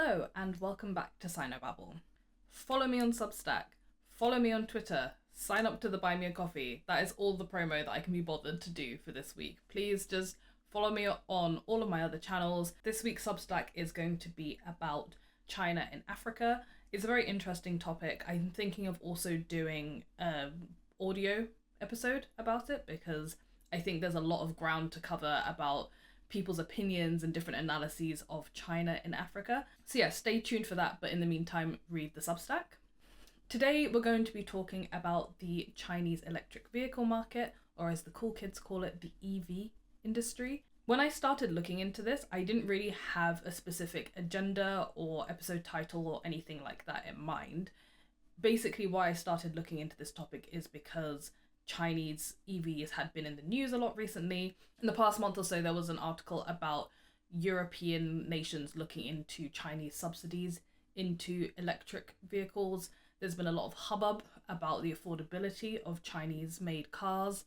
Hello and welcome back to Sinobabble. Follow me on Substack, follow me on Twitter, sign up to the Buy Me a Coffee. That is all the promo that I can be bothered to do for this week. Please just follow me on all of my other channels. This week's Substack is going to be about China in Africa. It's a very interesting topic. I'm thinking of also doing an audio episode about it because I think there's a lot of ground to cover about people's opinions and different analyses of China in Africa. So yeah, stay tuned for that, but in the meantime, read the Substack. Today, we're going to be talking about the Chinese electric vehicle market, or as the cool kids call it, the EV industry. When I started looking into this, I didn't really have a specific agenda or episode title or anything like that in mind. Basically, why I started looking into this topic is because Chinese EVs had been in the news a lot recently. In the past month or so, there was an article about European nations looking into Chinese subsidies into electric vehicles. There's been a lot of hubbub about the affordability of Chinese-made cars.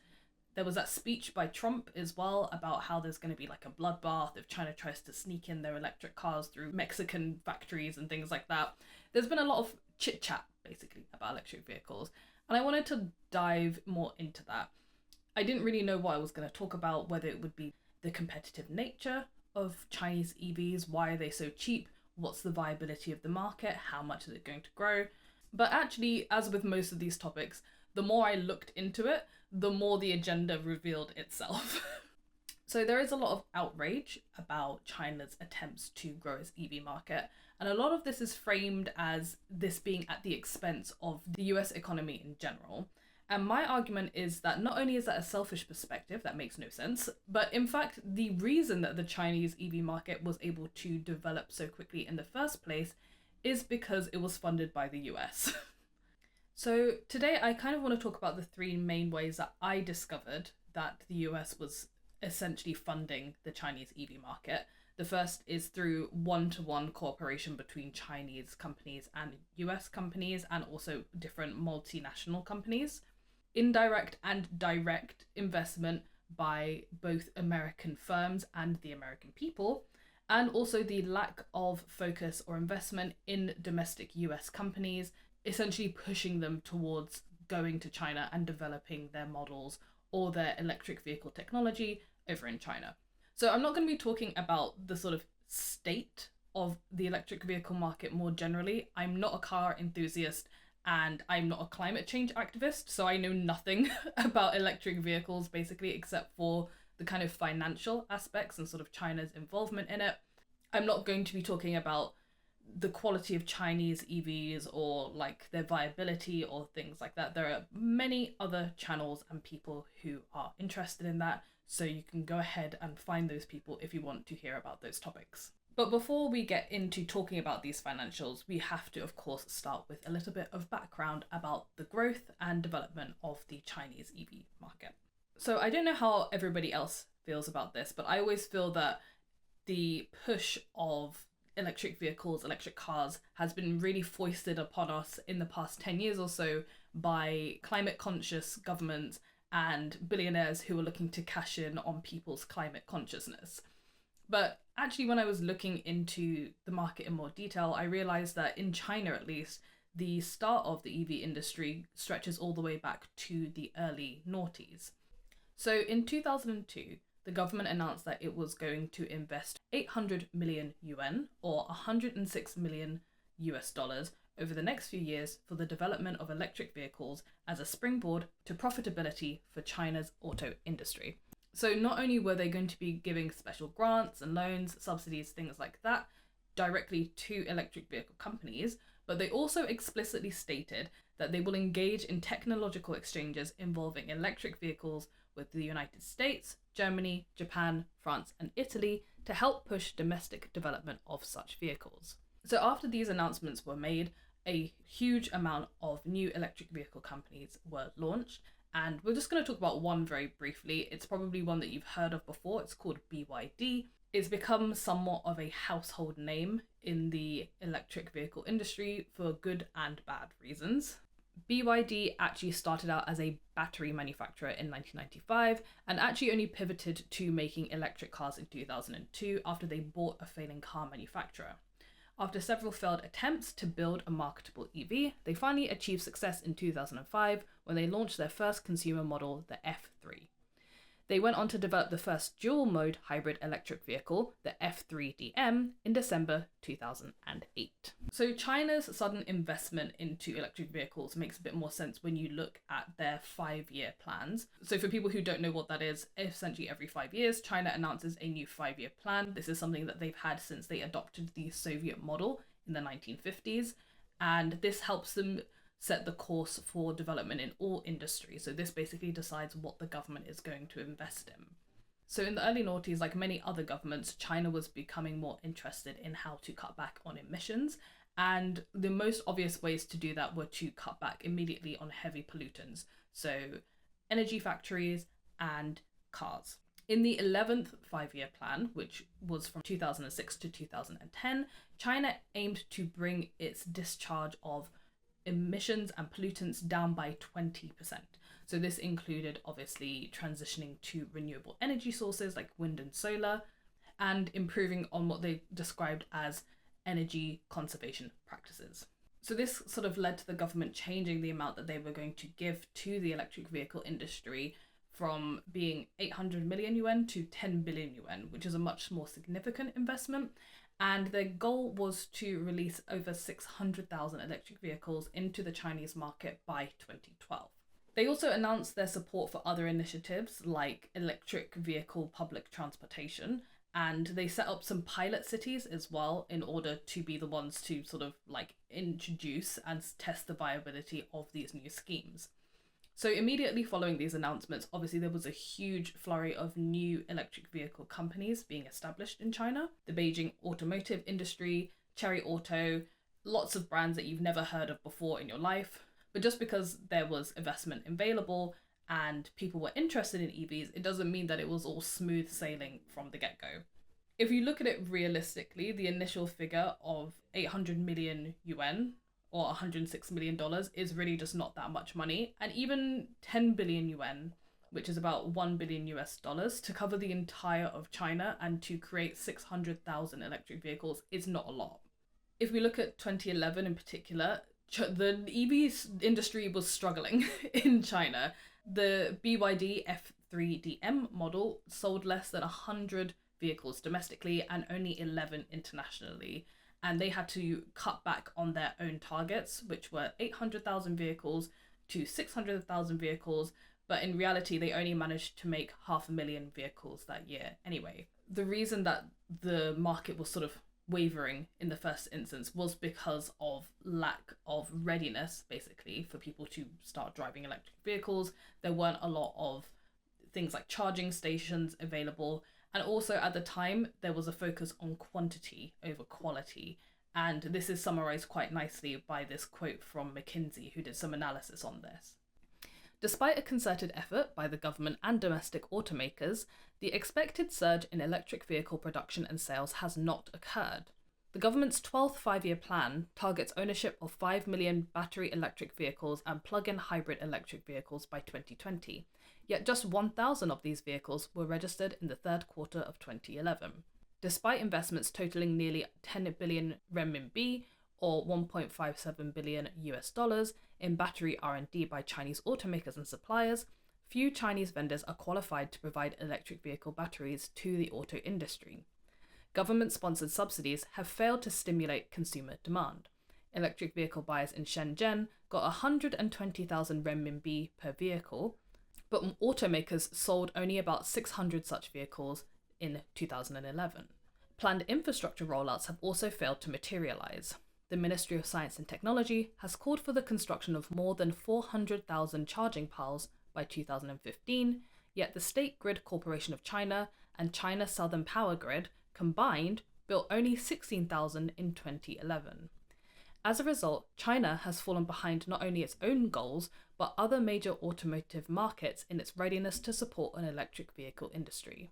There was that speech by Trump as well about how there's going to be like a bloodbath if China tries to sneak in their electric cars through Mexican factories and things like that. There's been a lot of chit-chat, basically, about electric vehicles. And I wanted to dive more into that. I didn't really know what I was going to talk about, whether it would be the competitive nature of Chinese EVs, why are they so cheap, what's the viability of the market, how much is it going to grow. But actually, as with most of these topics, the more I looked into it, the more the agenda revealed itself. So there is a lot of outrage about China's attempts to grow its EV market. And a lot of this is framed as this being at the expense of the US economy in general. And my argument is that not only is that a selfish perspective, that makes no sense, but in fact, the reason that the Chinese EV market was able to develop so quickly in the first place is because it was funded by the US. So today I kind of want to talk about the three main ways that I discovered that the US was essentially funding the Chinese EV market. The first is through one-to-one cooperation between Chinese companies and US companies, and also different multinational companies. Indirect and direct investment by both American firms and the American people, and also the lack of focus or investment in domestic US companies, essentially pushing them towards going to China and developing their models or their electric vehicle technology over in China. So I'm not going to be talking about the sort of state of the electric vehicle market more generally. I'm not a car enthusiast and I'm not a climate change activist, so I know nothing about electric vehicles basically except for the kind of financial aspects and sort of China's involvement in it. I'm not going to be talking about the quality of Chinese EVs or like their viability or things like that. There are many other channels and people who are interested in that, so you can go ahead and find those people if you want to hear about those topics. But before we get into talking about these financials, we have to, of course, start with a little bit of background about the growth and development of the Chinese EV market. So I don't know how everybody else feels about this, but I always feel that the push of electric vehicles, electric cars, has been really foisted upon us in the past 10 years or so by climate conscious governments and billionaires who are looking to cash in on people's climate consciousness. But actually, when I was looking into the market in more detail, I realized that in China, at least, the start of the EV industry stretches all the way back to the early noughties. So in 2002, the government announced that it was going to invest 800 million yuan, or 106 million US dollars, over the next few years for the development of electric vehicles as a springboard to profitability for China's auto industry. So not only were they going to be giving special grants and loans, subsidies, things like that, directly to electric vehicle companies, but they also explicitly stated that they will engage in technological exchanges involving electric vehicles with the United States, Germany, Japan, France, and Italy to help push domestic development of such vehicles. So after these announcements were made, a huge amount of new electric vehicle companies were launched, and we're just going to talk about one very briefly. It's probably one that you've heard of before. It's called BYD. It's become somewhat of a household name in the electric vehicle industry for good and bad reasons. BYD actually started out as a battery manufacturer in 1995 and actually only pivoted to making electric cars in 2002 after they bought a failing car manufacturer. After several failed attempts to build a marketable EV, they finally achieved success in 2005 when they launched their first consumer model, the F3. They went on to develop the first dual-mode hybrid electric vehicle, the F3DM, in December 2008. So China's sudden investment into electric vehicles makes a bit more sense when you look at their 5-year plans. So for people who don't know what that is, essentially every 5 years, China announces a new 5-year plan. This is something that they've had since they adopted the Soviet model in the 1950s, and this helps them set the course for development in all industries. So this basically decides what the government is going to invest in. So in the early noughties, like many other governments, China was becoming more interested in how to cut back on emissions. And the most obvious ways to do that were to cut back immediately on heavy pollutants. So energy factories and cars. In the 11th 5-year plan, which was from 2006 to 2010, China aimed to bring its discharge of emissions and pollutants down by 20%. So this included obviously transitioning to renewable energy sources like wind and solar, and improving on what they described as energy conservation practices. So this sort of led to the government changing the amount that they were going to give to the electric vehicle industry from being 800 million yuan to 10 billion yuan, which is a much more significant investment. And their goal was to release over 600,000 electric vehicles into the Chinese market by 2012. They also announced their support for other initiatives like electric vehicle public transportation, and they set up some pilot cities as well in order to be the ones to sort of like introduce and test the viability of these new schemes. So immediately following these announcements, obviously there was a huge flurry of new electric vehicle companies being established in China. The Beijing automotive industry, Chery Auto, lots of brands that you've never heard of before in your life. But just because there was investment available and people were interested in EVs, it doesn't mean that it was all smooth sailing from the get-go. If you look at it realistically, the initial figure of 800 million yuan or $106 million is really just not that much money. And even 10 billion yuan, which is about $1 billion to cover the entire of China and to create 600,000 electric vehicles is not a lot. If we look at 2011 in particular, the EV industry was struggling in China. The BYD F3DM model sold less than 100 vehicles domestically and only 11 internationally. And they had to cut back on their own targets, which were 800,000 vehicles to 600,000 vehicles, but in reality, they only managed to make 500,000 vehicles that year anyway. The reason that the market was sort of wavering in the first instance was because of lack of readiness, basically, for people to start driving electric vehicles. There weren't a lot of things like charging stations available. And also at the time, there was a focus on quantity over quality. And this is summarized quite nicely by this quote from McKinsey, who did some analysis on this. Despite a concerted effort by the government and domestic automakers, the expected surge in electric vehicle production and sales has not occurred. The government's 12th 5-year plan targets ownership of 5 million battery electric vehicles and plug-in hybrid electric vehicles by 2020. Yet just 1,000 of these vehicles were registered in the third quarter of 2011. Despite investments totaling nearly 10 billion renminbi or $1.57 billion in battery R&D by Chinese automakers and suppliers, few Chinese vendors are qualified to provide electric vehicle batteries to the auto industry. Government-sponsored subsidies have failed to stimulate consumer demand. Electric vehicle buyers in Shenzhen got 120,000 renminbi per vehicle, but automakers sold only about 600 such vehicles in 2011. Planned infrastructure rollouts have also failed to materialize. The Ministry of Science and Technology has called for the construction of more than 400,000 charging piles by 2015, yet the State Grid Corporation of China and China Southern Power Grid combined built only 16,000 in 2011. As a result, China has fallen behind not only its own goals, but other major automotive markets in its readiness to support an electric vehicle industry.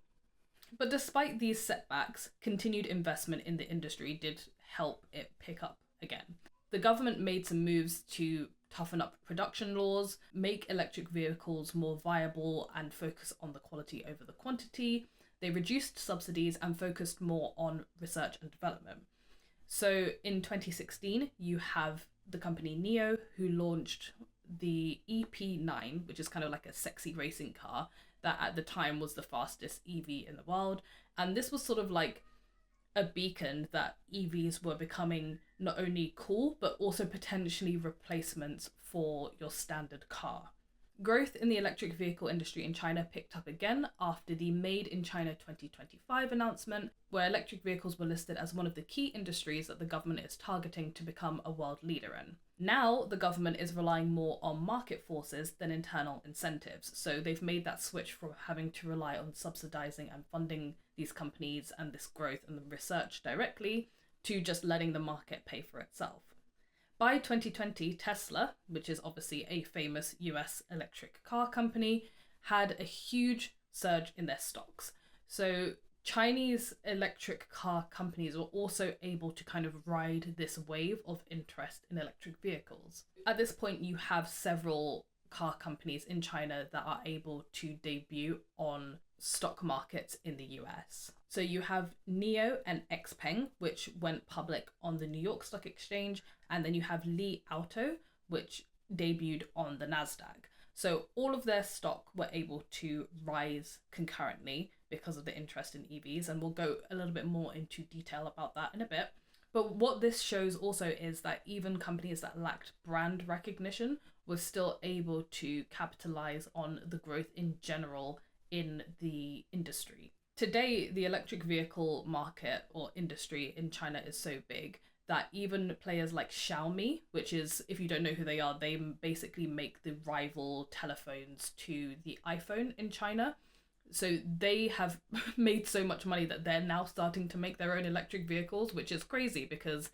But despite these setbacks, continued investment in the industry did help it pick up again. The government made some moves to toughen up production laws, make electric vehicles more viable and focus on the quality over the quantity. They reduced subsidies and focused more on research and development. So in 2016, you have the company NIO, who launched the EP9, which is kind of like a sexy racing car that at the time was the fastest EV in the world. And this was sort of like a beacon that EVs were becoming not only cool, but also potentially replacements for your standard car. Growth in the electric vehicle industry in China picked up again after the Made in China 2025 announcement, where electric vehicles were listed as one of the key industries that the government is targeting to become a world leader in. Now, the government is relying more on market forces than internal incentives, so they've made that switch from having to rely on subsidizing and funding these companies and this growth and the research directly to just letting the market pay for itself. By 2020, Tesla, which is obviously a famous US electric car company, had a huge surge in their stocks. So Chinese electric car companies were also able to kind of ride this wave of interest in electric vehicles. At this point, you have several car companies in China that are able to debut on stock markets in the US. So you have NIO and XPeng, which went public on the New York Stock Exchange, and then you have Li Auto, which debuted on the Nasdaq. So all of their stock were able to rise concurrently because of the interest in EVs, and we'll go a little bit more into detail about that in a bit. But what this shows also is that even companies that lacked brand recognition were still able to capitalize on the growth in general in the industry. Today, the electric vehicle market or industry in China is so big that even players like Xiaomi, which is, if you don't know who they are, they basically make the rival telephones to the iPhone in China. So they have made so much money that they're now starting to make their own electric vehicles, which is crazy because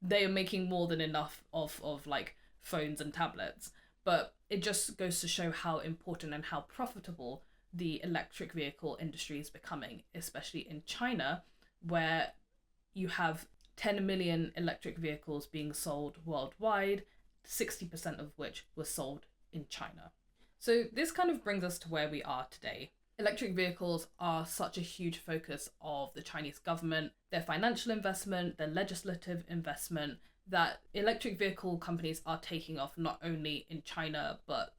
they are making more than enough of like phones and tablets. But it just goes to show how important and how profitable the electric vehicle industry is becoming, especially in China, where you have 10 million electric vehicles being sold worldwide, 60% of which were sold in China. So this kind of brings us to where we are today. Electric vehicles are such a huge focus of the Chinese government, their financial investment, their legislative investment, that electric vehicle companies are taking off not only in China, but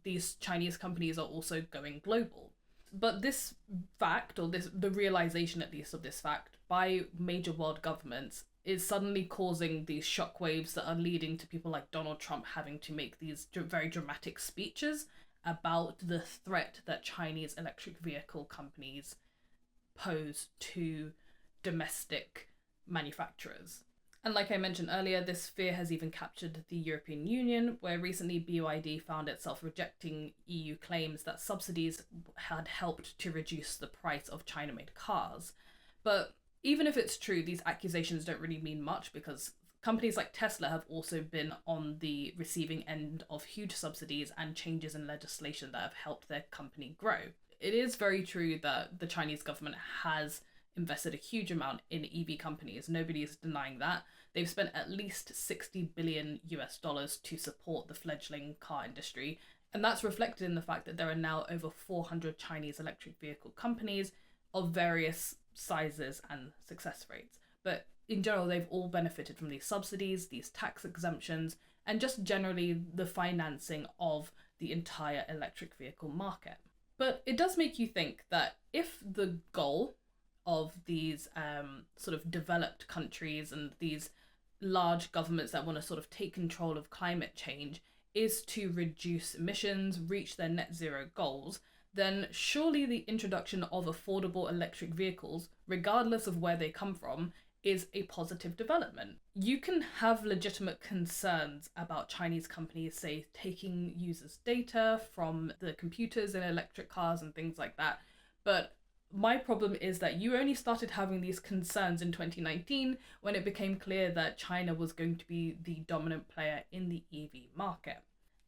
these Chinese companies are also going global. But this fact, or the realization at least of this fact by major world governments, is suddenly causing these shockwaves that are leading to people like Donald Trump having to make these very dramatic speeches about the threat that Chinese electric vehicle companies pose to domestic manufacturers. And like I mentioned earlier, this fear has even captured the European Union, where recently BYD found itself rejecting EU claims that subsidies had helped to reduce the price of China-made cars. But even if it's true, these accusations don't really mean much because companies like Tesla have also been on the receiving end of huge subsidies and changes in legislation that have helped their company grow. It is very true that the Chinese government has invested a huge amount in EV companies. Nobody is denying that. They've spent at least $60 billion to support the fledgling car industry. And that's reflected in the fact that there are now over 400 Chinese electric vehicle companies of various sizes and success rates. But in general, they've all benefited from these subsidies, these tax exemptions, and just generally the financing of the entire electric vehicle market. But it does make you think that if the goal of these sort of developed countries and these large governments that want to sort of take control of climate change is to reduce emissions, reach their net zero goals, then surely the introduction of affordable electric vehicles, regardless of where they come from, is a positive development. You can have legitimate concerns about Chinese companies, say, taking users' data from the computers in electric cars and things like that, but my problem is that you only started having these concerns in 2019 when it became clear that China was going to be the dominant player in the EV market.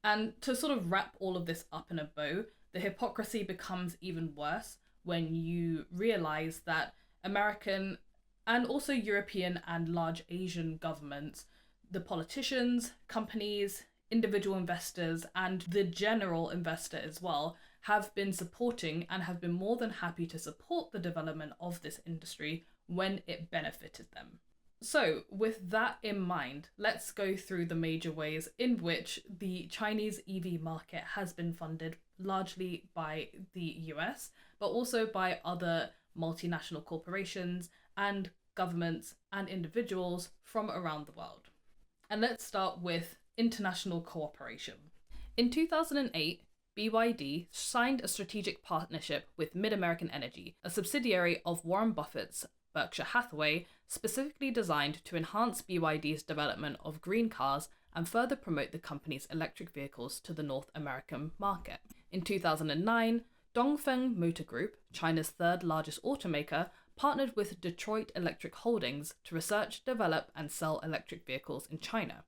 And to sort of wrap all of this up in a bow, the hypocrisy becomes even worse when you realize that American and also European and large Asian governments, the politicians, companies, individual investors, and the general investor as well, have been supporting and have been more than happy to support the development of this industry when it benefited them. So, with that in mind, let's go through the major ways in which the Chinese EV market has been funded largely by the US, but also by other multinational corporations and governments and individuals from around the world. And let's start with international cooperation. In 2008, BYD signed a strategic partnership with Mid-American Energy, a subsidiary of Warren Buffett's Berkshire Hathaway, specifically designed to enhance BYD's development of green cars and further promote the company's electric vehicles to the North American market. In 2009, Dongfeng Motor Group, China's third largest automaker, partnered with Detroit Electric Holdings to research, develop, and sell electric vehicles in China.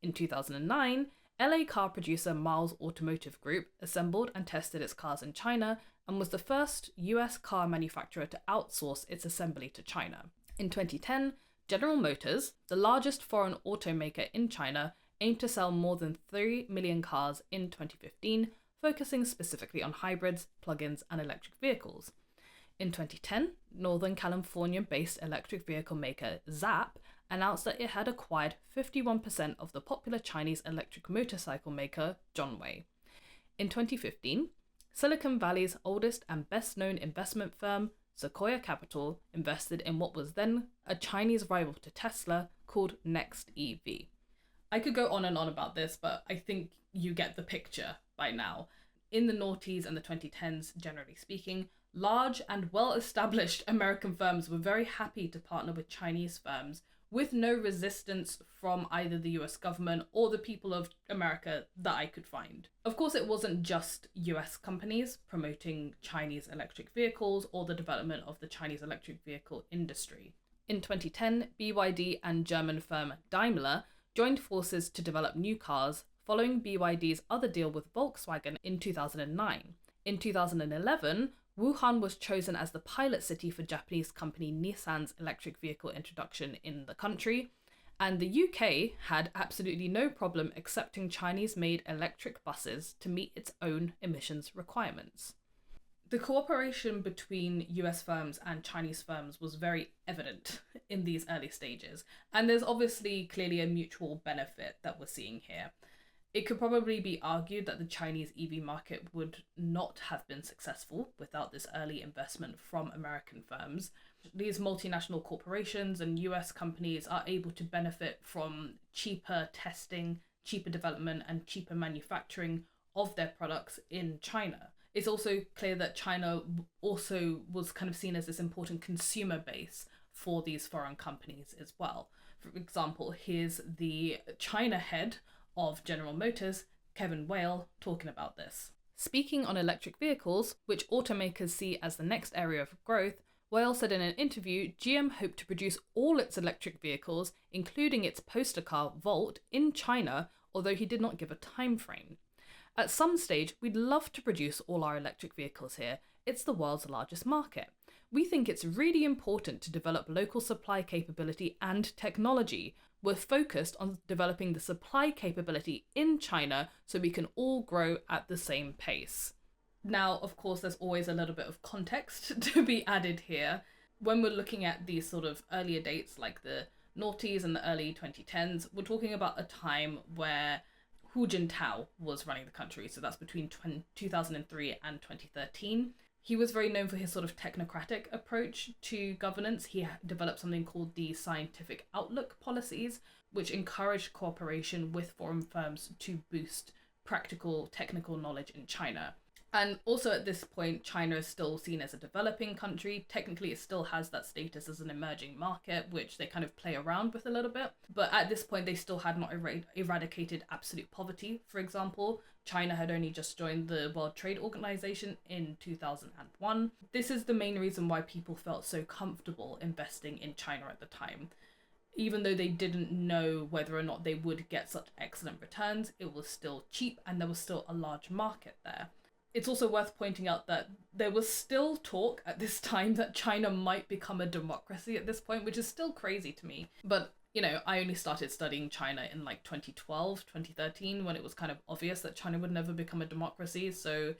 In 2009, LA car producer Miles Automotive Group assembled and tested its cars in China and was the first US car manufacturer to outsource its assembly to China. In 2010, General Motors, the largest foreign automaker in China, aimed to sell more than 3 million cars in 2015, focusing specifically on hybrids, plug-ins, and electric vehicles. In 2010, Northern California-based electric vehicle maker Zap announced that it had acquired 51% of the popular Chinese electric motorcycle maker Johnway. In 2015, Silicon Valley's oldest and best-known investment firm, Sequoia Capital, invested in what was then a Chinese rival to Tesla called Next EV. I could go on and on about this, but I think you get the picture by now. In the noughties and the 2010s, generally speaking, large and well-established American firms were very happy to partner with Chinese firms with no resistance from either the US government or the people of America that I could find. Of course, it wasn't just US companies promoting Chinese electric vehicles or the development of the Chinese electric vehicle industry. In 2010, BYD and German firm Daimler joined forces to develop new cars, following BYD's other deal with Volkswagen in 2009. In 2011, Wuhan was chosen as the pilot city for Japanese company Nissan's electric vehicle introduction in the country, and the UK had absolutely no problem accepting Chinese-made electric buses to meet its own emissions requirements. The cooperation between US firms and Chinese firms was very evident in these early stages, and there's obviously clearly a mutual benefit that we're seeing here. It could probably be argued that the Chinese EV market would not have been successful without this early investment from American firms. These multinational corporations and US companies are able to benefit from cheaper testing, cheaper development, and cheaper manufacturing of their products in China. It's also clear that China also was kind of seen as this important consumer base for these foreign companies as well. For example, here's the China head of General Motors, Kevin Whale, talking about this. Speaking on electric vehicles, which automakers see as the next area of growth, Whale said in an interview GM hoped to produce all its electric vehicles, including its poster car Volt, in China, although he did not give a time frame. At some stage, we'd love to produce all our electric vehicles here. It's the world's largest market. We think it's really important to develop local supply capability and technology. We're focused on developing the supply capability in China so we can all grow at the same pace. Now, of course, there's always a little bit of context to be added here. When we're looking at these sort of earlier dates, like the noughties and the early 2010s, we're talking about a time where Hu Jintao was running the country. So that's between 2003 and 2013. He was very known for his sort of technocratic approach to governance. He developed something called the Scientific Outlook policies, which encouraged cooperation with foreign firms to boost practical technical knowledge in China. And also at this point, China is still seen as a developing country. Technically, it still has that status as an emerging market, which they kind of play around with a little bit. But at this point, they still had not eradicated absolute poverty, for example. China had only just joined the World Trade Organization in 2001. This is the main reason why people felt so comfortable investing in China at the time. Even though they didn't know whether or not they would get such excellent returns, it was still cheap and there was still a large market there. It's also worth pointing out that there was still talk at this time that China might become a democracy at this point, which is still crazy to me. But, you know, I only started studying China in like 2012, 2013, when it was kind of obvious that China would never become a democracy. So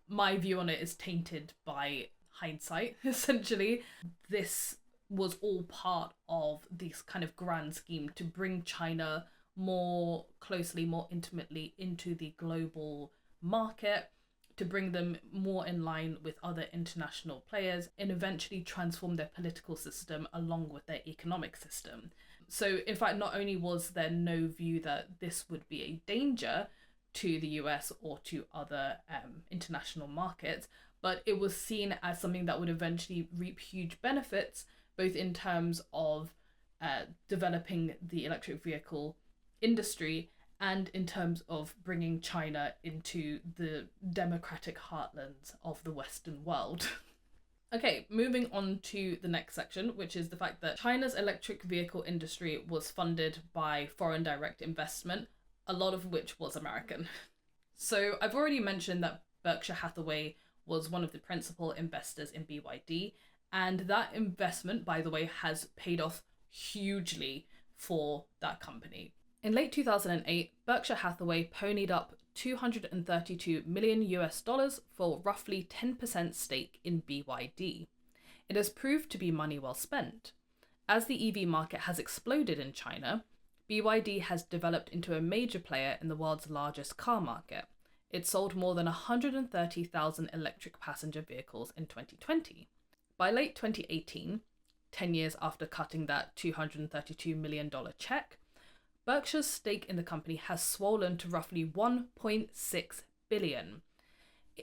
my view on it is tainted by hindsight, essentially. This was all part of this kind of grand scheme to bring China more closely, more intimately into the global market, to bring them more in line with other international players, and eventually transform their political system along with their economic system. So, in fact, not only was there no view that this would be a danger to the US or to other international markets, but it was seen as something that would eventually reap huge benefits, both in terms of developing the electric vehicle industry and in terms of bringing China into the democratic heartlands of the Western world. Okay, moving on to the next section, which is the fact that China's electric vehicle industry was funded by foreign direct investment, a lot of which was American. So I've already mentioned that Berkshire Hathaway was one of the principal investors in BYD, and that investment, by the way, has paid off hugely for that company. In late 2008, Berkshire Hathaway ponied up $232 million US for roughly 10% stake in BYD. It has proved to be money well spent. As the EV market has exploded in China, BYD has developed into a major player in the world's largest car market. It sold more than 130,000 electric passenger vehicles in 2020. By late 2018, 10 years after cutting that $232 million check, Berkshire's stake in the company has swollen to roughly $1.6 billion.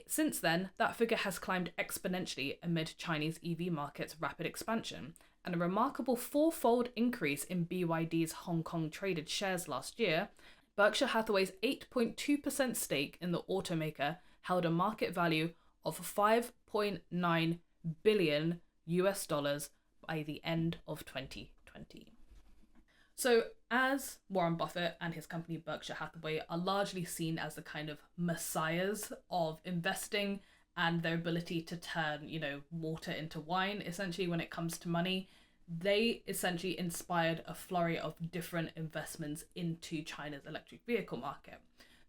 Since then, that figure has climbed exponentially amid Chinese EV market's rapid expansion, and a remarkable fourfold increase in BYD's Hong Kong traded shares last year. Berkshire Hathaway's 8.2% stake in the automaker held a market value of $5.9 billion US by the end of 2020. So, as Warren Buffett and his company Berkshire Hathaway are largely seen as the kind of messiahs of investing and their ability to turn, water into wine, essentially, when it comes to money, they essentially inspired a flurry of different investments into China's electric vehicle market.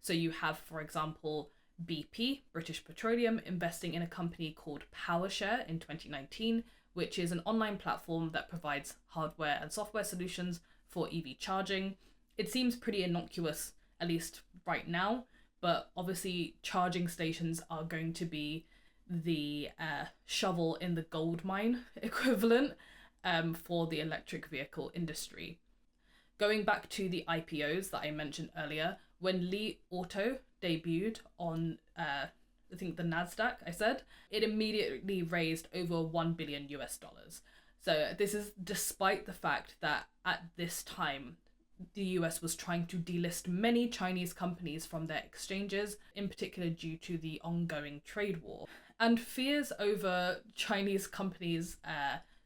So you have, for example, BP, British Petroleum, investing in a company called PowerShare in 2019, which is an online platform that provides hardware and software solutions for EV charging. It seems pretty innocuous, at least right now, but obviously charging stations are going to be the shovel in the gold mine equivalent for the electric vehicle industry. Going back to the IPOs that I mentioned earlier, when Li Auto debuted on I think the NASDAQ, it immediately raised over $1 billion US. So this is despite the fact that at this time, the US was trying to delist many Chinese companies from their exchanges, in particular due to the ongoing trade war. And fears over Chinese companies'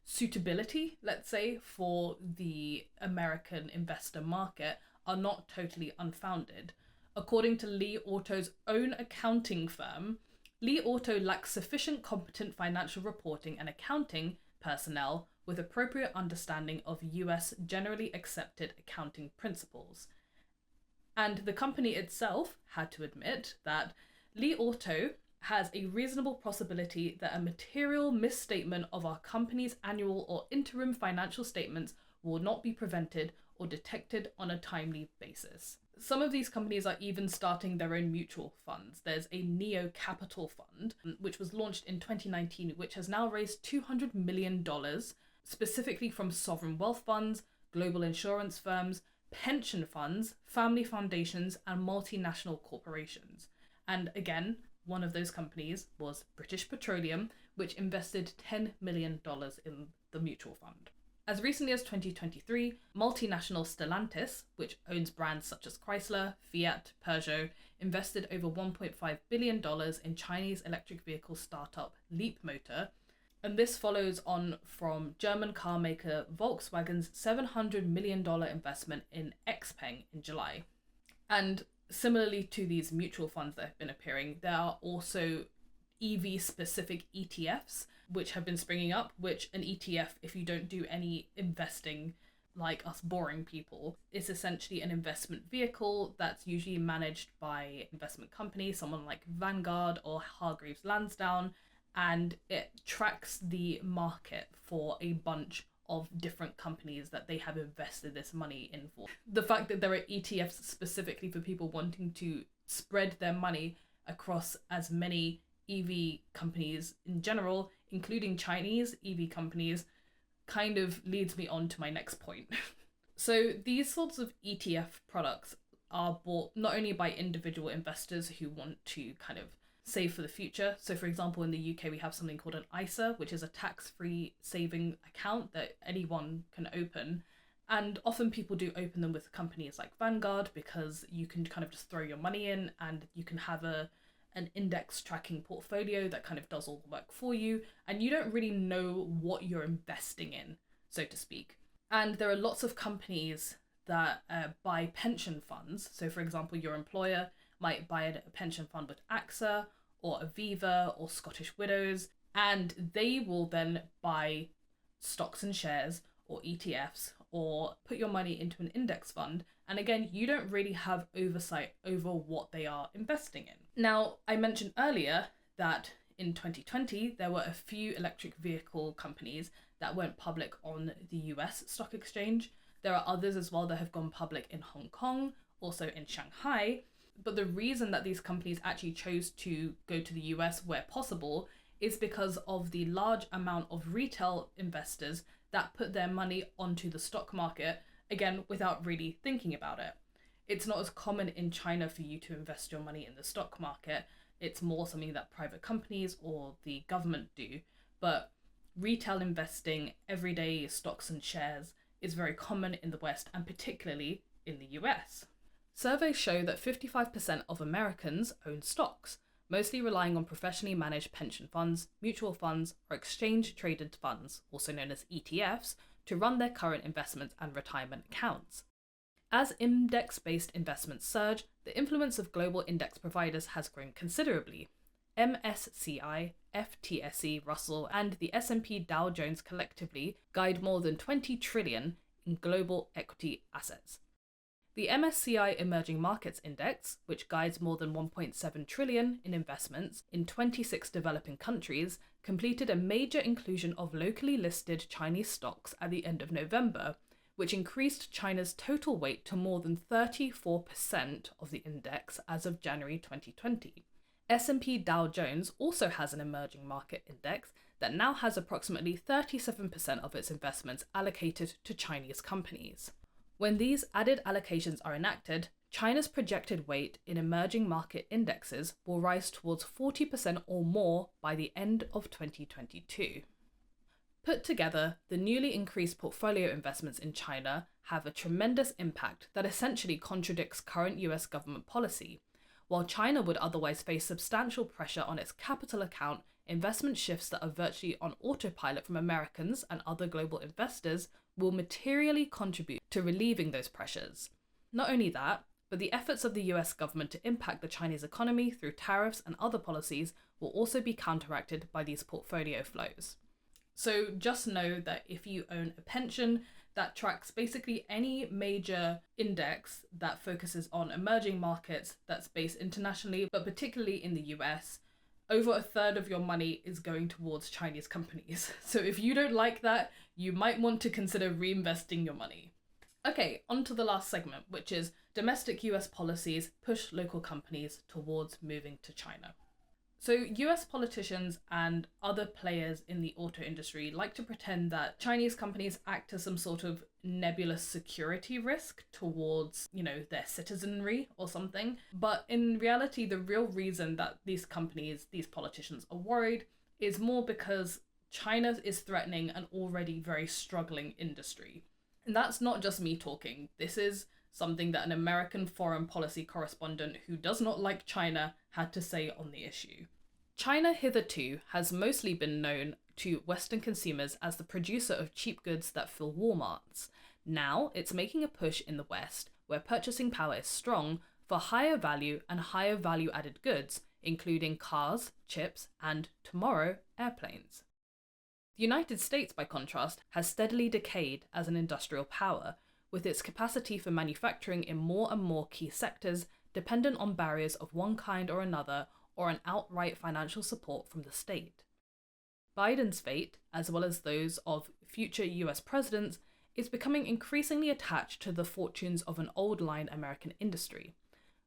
suitability, let's say, for the American investor market are not totally unfounded. According to Li Auto's own accounting firm, Li Auto lacks sufficient competent financial reporting and accounting personnel with appropriate understanding of US generally accepted accounting principles. And the company itself had to admit that Li Auto has a reasonable possibility that a material misstatement of our company's annual or interim financial statements will not be prevented or detected on a timely basis. Some of these companies are even starting their own mutual funds. There's a Neo Capital Fund, which was launched in 2019, which has now raised $200 million, specifically from sovereign wealth funds, global insurance firms, pension funds, family foundations, and multinational corporations. And again, one of those companies was British Petroleum, which invested $10 million in the mutual fund. As recently as 2023, multinational Stellantis, which owns brands such as Chrysler, Fiat, Peugeot, invested over $1.5 billion in Chinese electric vehicle startup Leapmotor, and this follows on from German car maker Volkswagen's $700 million investment in XPeng in July. And similarly to these mutual funds that have been appearing, there are also EV-specific ETFs, which have been springing up, which an ETF, if you don't do any investing like us boring people, is essentially an investment vehicle that's usually managed by investment companies, someone like Vanguard or Hargreaves Lansdown, and it tracks the market for a bunch of different companies that they have invested this money in for. The fact that there are ETFs specifically for people wanting to spread their money across as many EV companies in general, including Chinese EV companies, kind of leads me on to my next point. So these sorts of ETF products are bought not only by individual investors who want to kind of save for the future. So for example, in the UK, we have something called an ISA, which is a tax-free saving account that anyone can open. And often people do open them with companies like Vanguard because you can kind of just throw your money in and you can have an index tracking portfolio that kind of does all the work for you. And you don't really know what you're investing in, so to speak. And there are lots of companies that buy pension funds. So for example, your employer might buy a pension fund with AXA or Aviva or Scottish Widows, and they will then buy stocks and shares or ETFs or put your money into an index fund. And again, you don't really have oversight over what they are investing in. Now, I mentioned earlier that in 2020, there were a few electric vehicle companies that went public on the US stock exchange. There are others as well that have gone public in Hong Kong, also in Shanghai. But the reason that these companies actually chose to go to the US where possible is because of the large amount of retail investors that put their money onto the stock market, again, without really thinking about it. It's not as common in China for you to invest your money in the stock market. It's more something that private companies or the government do. But retail investing, everyday stocks and shares, is very common in the West and particularly in the US. Surveys show that 55% of Americans own stocks, mostly relying on professionally managed pension funds, mutual funds, or exchange-traded funds, also known as ETFs, to run their current investments and retirement accounts. As index-based investments surge, the influence of global index providers has grown considerably. MSCI, FTSE Russell, and the S&P Dow Jones collectively guide more than 20 trillion in global equity assets. The MSCI Emerging Markets Index, which guides more than 1.7 trillion in investments in 26 developing countries, completed a major inclusion of locally listed Chinese stocks at the end of November, which increased China's total weight to more than 34% of the index as of January 2020. S&P Dow Jones also has an emerging market index that now has approximately 37% of its investments allocated to Chinese companies. When these added allocations are enacted, China's projected weight in emerging market indexes will rise towards 40% or more by the end of 2022. Put together, the newly increased portfolio investments in China have a tremendous impact that essentially contradicts current US government policy. While China would otherwise face substantial pressure on its capital account, investment shifts that are virtually on autopilot from Americans and other global investors will materially contribute to relieving those pressures. Not only that, but the efforts of the US government to impact the Chinese economy through tariffs and other policies will also be counteracted by these portfolio flows. So just know that if you own a pension that tracks basically any major index that focuses on emerging markets that's based internationally, but particularly in the US, over a third of your money is going towards Chinese companies. So if you don't like that, you might want to consider reinvesting your money. Okay, on to the last segment, which is domestic US policies push local companies towards moving to China. So US politicians and other players in the auto industry like to pretend that Chinese companies act as some sort of nebulous security risk towards, their citizenry or something. But in reality, the real reason that these politicians are worried is more because China is threatening an already very struggling industry. And that's not just me talking. This is something that an American foreign policy correspondent who does not like China had to say on the issue. China hitherto has mostly been known to Western consumers as the producer of cheap goods that fill Walmarts. Now it's making a push in the West, where purchasing power is strong, for higher value and higher value added goods, including cars, chips, and, tomorrow, airplanes. The United States, by contrast, has steadily decayed as an industrial power, with its capacity for manufacturing in more and more key sectors dependent on barriers of one kind or another or an outright financial support from the state. Biden's fate, as well as those of future US presidents is becoming increasingly attached to the fortunes of an old line American industry.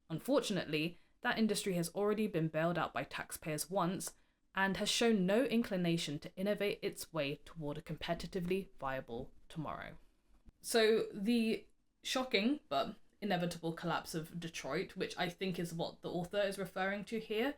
Unfortunately, that industry has already been bailed out by taxpayers once and has shown no inclination to innovate its way toward a competitively viable tomorrow. So the shocking but inevitable collapse of Detroit, which I think is what the author is referring to here,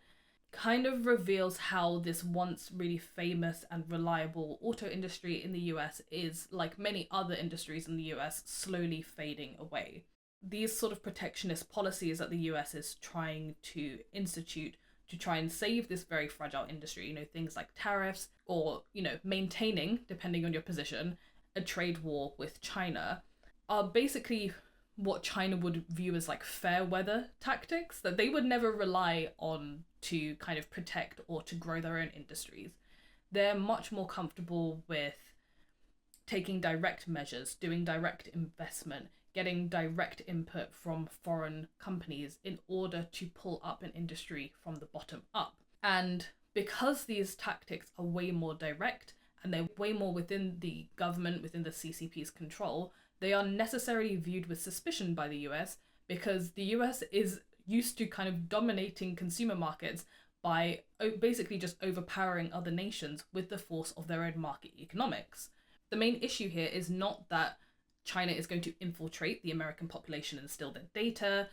kind of reveals how this once really famous and reliable auto industry in the US is, like many other industries in the US, slowly fading away. These sort of protectionist policies that the US is trying to institute to try and save this very fragile industry, things like tariffs or, maintaining, depending on your position, a trade war with China, are basically what China would view as like fair weather tactics that they would never rely on to kind of protect or to grow their own industries. They're much more comfortable with taking direct measures, doing direct investment, getting direct input from foreign companies in order to pull up an industry from the bottom up. And because these tactics are way more direct and they're way more within the government, within the CCP's control, they are necessarily viewed with suspicion by the US because the US is used to kind of dominating consumer markets by basically just overpowering other nations with the force of their own market economics. The main issue here is not that China is going to infiltrate the American population and steal their data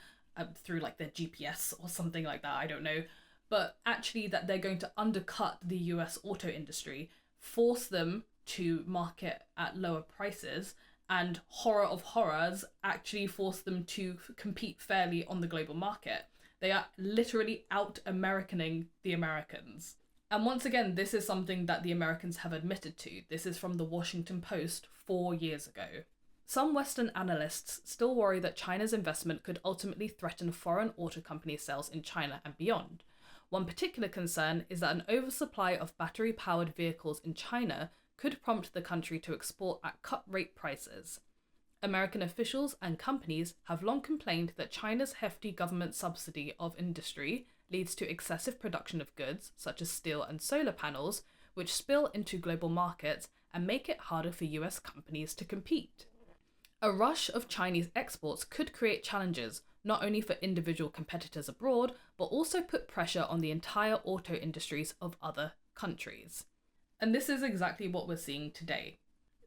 through like their GPS or something like that, I don't know, but actually that they're going to undercut the US auto industry, force them to market at lower prices, and horror of horrors, actually force them to compete fairly on the global market. They are literally out-Americaning the Americans. And once again, this is something that the Americans have admitted to. This is from the Washington Post 4 years ago. Some Western analysts still worry that China's investment could ultimately threaten foreign auto company sales in China and beyond. One particular concern is that an oversupply of battery-powered vehicles in China could prompt the country to export at cut-rate prices. American officials and companies have long complained that China's hefty government subsidy of industry leads to excessive production of goods, such as steel and solar panels, which spill into global markets and make it harder for US companies to compete. A rush of Chinese exports could create challenges, not only for individual competitors abroad, but also put pressure on the entire auto industries of other countries. And this is exactly what we're seeing today.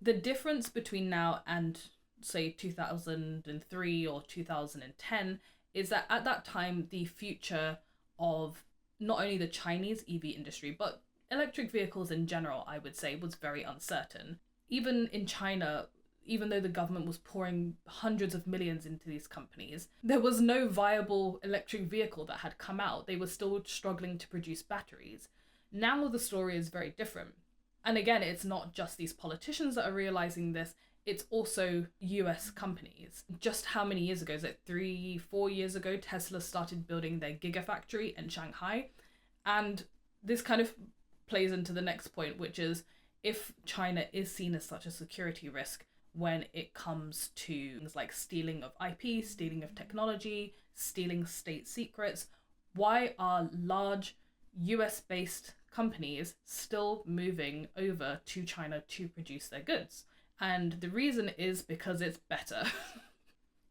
The difference between now and, say, 2003 or 2010 is that at that time, the future of not only the Chinese EV industry, but electric vehicles in general, I would say, was very uncertain. Even in China, even though the government was pouring hundreds of millions into these companies, there was no viable electric vehicle that had come out. They were still struggling to produce batteries. Now the story is very different. And again, it's not just these politicians that are realizing this, it's also US companies. Just how many years ago? Is it 3-4 years ago, Tesla started building their Gigafactory in Shanghai? And this kind of plays into the next point, which is if China is seen as such a security risk when it comes to things like stealing of IP, stealing of technology, stealing state secrets, why are large US-based companies still moving over to China to produce their goods? And the reason is because it's better.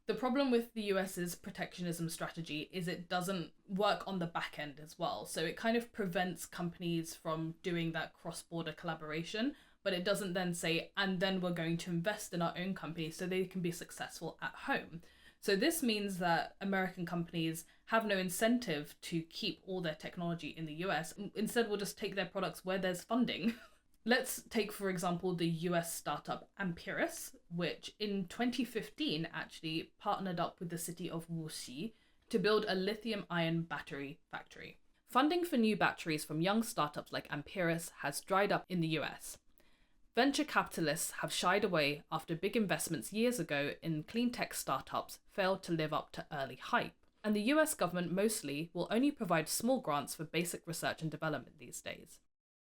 The problem with the US's protectionism strategy is it doesn't work on the back end as well. So it kind of prevents companies from doing that cross-border collaboration, but it doesn't then say, and then we're going to invest in our own company so they can be successful at home. So this means that American companies have no incentive to keep all their technology in the US. Instead, we'll just take their products where there's funding. Let's take, for example, the US startup Amperis, which in 2015 actually partnered up with the city of Wuxi to build a lithium-ion battery factory. Funding for new batteries from young startups like Amperis has dried up in the US. Venture capitalists have shied away after big investments years ago in clean tech startups failed to live up to early hype. And the US government mostly will only provide small grants for basic research and development these days.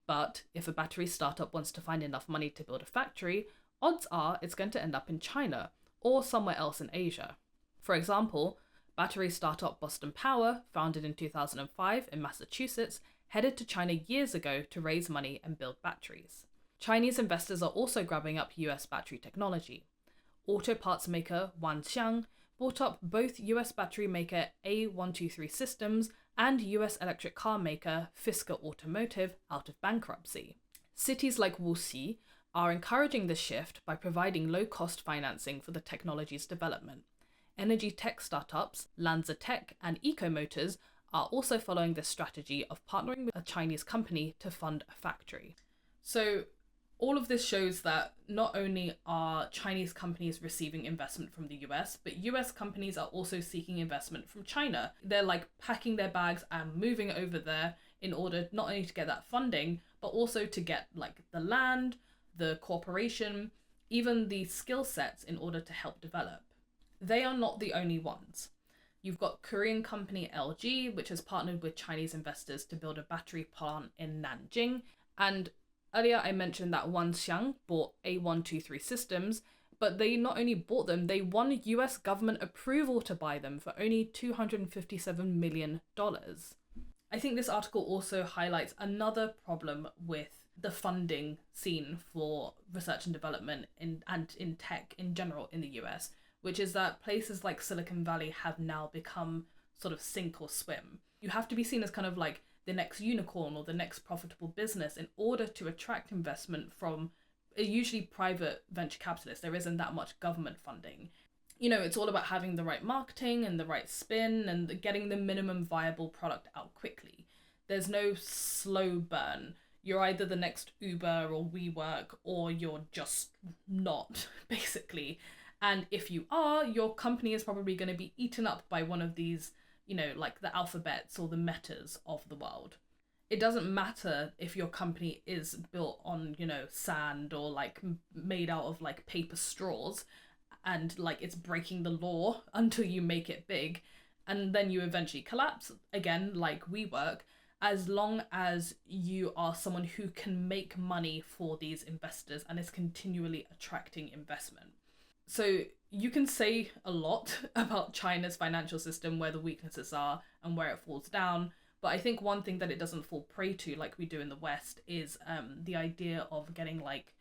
But if a battery startup wants to find enough money to build a factory, odds are it's going to end up in China or somewhere else in Asia. For example, battery startup Boston Power, founded in 2005 in Massachusetts, headed to China years ago to raise money and build batteries. Chinese investors are also grabbing up US battery technology. Auto parts maker Wanxiang bought up both US battery maker A123 Systems and US electric car maker Fisker Automotive out of bankruptcy. Cities like Wuxi are encouraging this shift by providing low-cost financing for the technology's development. Energy tech startups LanzaTech and Ecomotors are also following this strategy of partnering with a Chinese company to fund a factory. So all of this shows that not only are Chinese companies receiving investment from the US, but US companies are also seeking investment from China. They're like packing their bags and moving over there in order not only to get that funding, but also to get like the land, the cooperation, even the skill sets in order to help develop. They are not the only ones. You've got Korean company LG, which has partnered with Chinese investors to build a battery plant in Nanjing. And earlier I mentioned that Wanxiang bought A123 Systems, but they not only bought them, they won US government approval to buy them for only $257 million. I think this article also highlights another problem with the funding scene for research and development and in tech in general in the US, which is that places like Silicon Valley have now become sort of sink or swim. You have to be seen as kind of like the next unicorn or the next profitable business in order to attract investment from usually private venture capitalists. There isn't that much government funding. You know, it's all about having the right marketing and the right spin and getting the minimum viable product out quickly. There's no slow burn. You're either the next Uber or WeWork, or you're just not, basically. And if you are, your company is probably going to be eaten up by one of these, you know, like the Alphabets or the Metas of the world. It doesn't matter if your company is built on, you know, sand or like made out of like paper straws and like it's breaking the law until you make it big and then you eventually collapse again like WeWork, as long as you are someone who can make money for these investors and is continually attracting investment. So you can say a lot about China's financial system, where the weaknesses are and where it falls down. But I think one thing that it doesn't fall prey to, like we do in the West, is the idea of getting like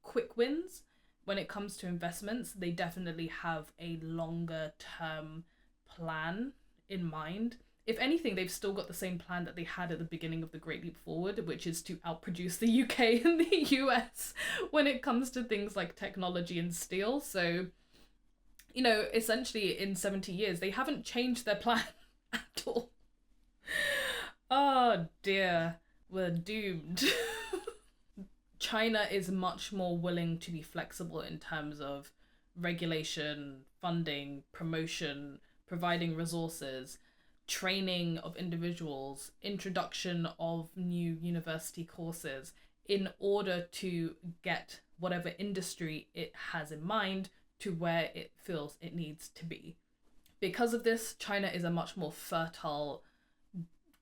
quick wins. When it comes to investments, they definitely have a longer term plan in mind. If anything, they've still got the same plan that they had at the beginning of the Great Leap Forward, which is to outproduce the UK and the US when it comes to things like technology and steel. So, you know, essentially in 70 years, they haven't changed their plan at all. Oh dear, we're doomed. China is much more willing to be flexible in terms of regulation, funding, promotion, providing resources, training of individuals, introduction of new university courses in order to get whatever industry it has in mind to where it feels it needs to be. Because of this, China is a much more fertile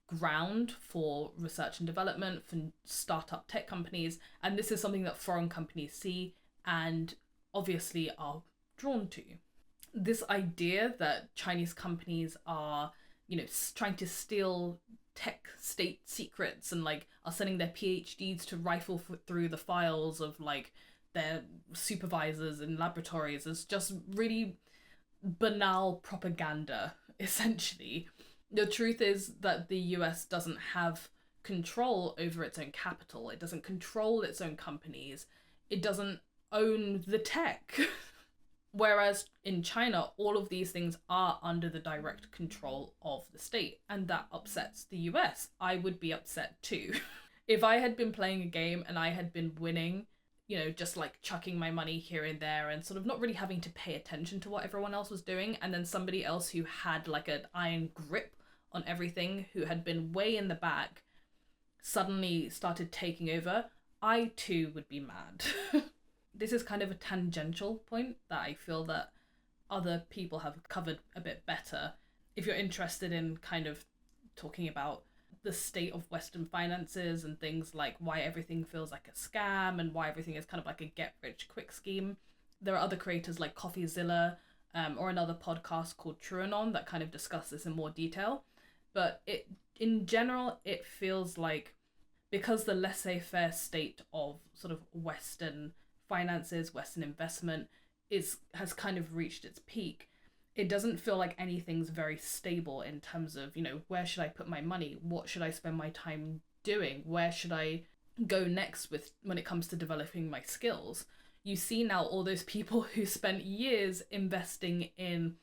ground for research and development, for startup tech companies, and this is something that foreign companies see and obviously are drawn to. This idea that Chinese companies are, you know, trying to steal tech state secrets and like are sending their PhDs to rifle through the files of like their supervisors in laboratories is just really banal propaganda, essentially. The truth is that the US doesn't have control over its own capital. It doesn't control its own companies. It doesn't own the tech. Whereas in China, all of these things are under the direct control of the state, and that upsets the US. I would be upset too. If I had been playing a game and I had been winning, you know, just like chucking my money here and there and sort of not really having to pay attention to what everyone else was doing, and then somebody else who had like an iron grip on everything, who had been way in the back, suddenly started taking over, I too would be mad. This is kind of a tangential point that I feel that other people have covered a bit better. If you're interested in kind of talking about the state of Western finances and things like why everything feels like a scam and why everything is kind of like a get-rich-quick scheme, there are other creators like CoffeeZilla or another podcast called TrueAnon that kind of discuss this in more detail. But in general, it feels like because the laissez-faire state of sort of Western finances, Western investment has kind of reached its peak, it doesn't feel like anything's very stable in terms of, where should I put my money? What should I spend my time doing? Where should I go next when it comes to developing my skills? You see now all those people who spent years investing in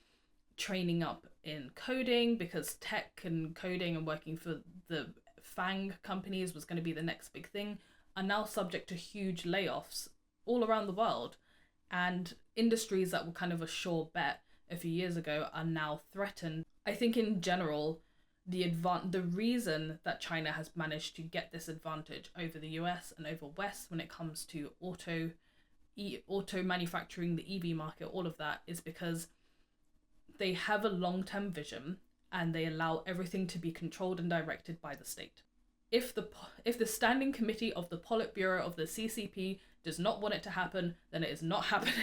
training up in coding, because tech and coding and working for the FANG companies was going to be the next big thing, are now subject to huge layoffs all around the world. And industries that were kind of a sure bet a few years ago are now threatened. I think in general, the reason that China has managed to get this advantage over the US and over West when it comes to auto manufacturing, the EV market, all of that, is because they have a long-term vision and they allow everything to be controlled and directed by the state. If the standing committee of the Politburo of the CCP does not want it to happen, then it is not happening.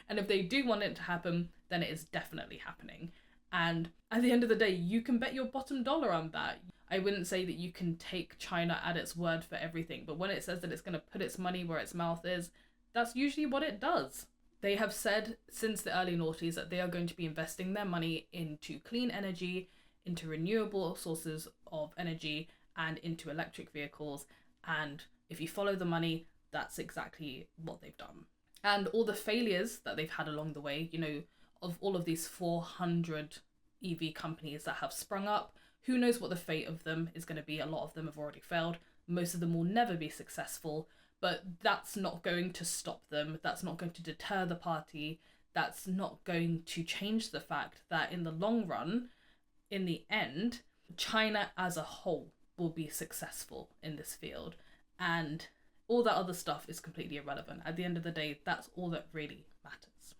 And if they do want it to happen, then it is definitely happening. And at the end of the day, you can bet your bottom dollar on that. I wouldn't say that you can take China at its word for everything, but when it says that it's going to put its money where its mouth is, that's usually what it does. They have said since the early noughties that they are going to be investing their money into clean energy, into renewable sources of energy, and into electric vehicles. And if you follow the money, that's exactly what they've done. And all the failures that they've had along the way, of all of these 400 EV companies that have sprung up, who knows what the fate of them is going to be. A lot of them have already failed. Most of them will never be successful, but that's not going to stop them. That's not going to deter the party. That's not going to change the fact that in the long run, in the end, China as a whole will be successful in this field. And all that other stuff is completely irrelevant. At the end of the day, that's all that really matters.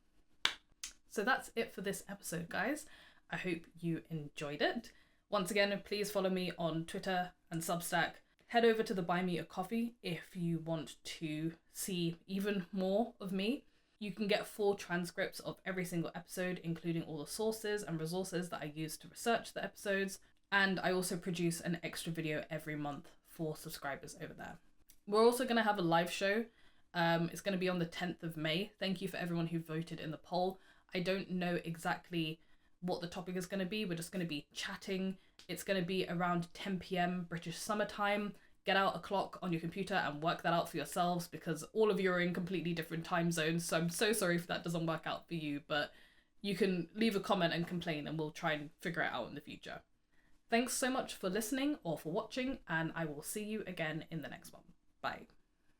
So that's it for this episode, guys. I hope you enjoyed it. Once again, please follow me on Twitter and Substack. Head over to the Buy Me a Coffee if you want to see even more of me. You can get full transcripts of every single episode, including all the sources and resources that I use to research the episodes. And I also produce an extra video every month for subscribers over there. We're also going to have a live show. It's going to be on the 10th of May. Thank you for everyone who voted in the poll. I don't know exactly what the topic is going to be. We're just going to be chatting. It's going to be around 10 p.m. British summertime. Get out a clock on your computer and work that out for yourselves, because all of you are in completely different time zones. So I'm so sorry if that doesn't work out for you, but you can leave a comment and complain and we'll try and figure it out in the future. Thanks so much for listening or for watching, and I will see you again in the next one. Bye.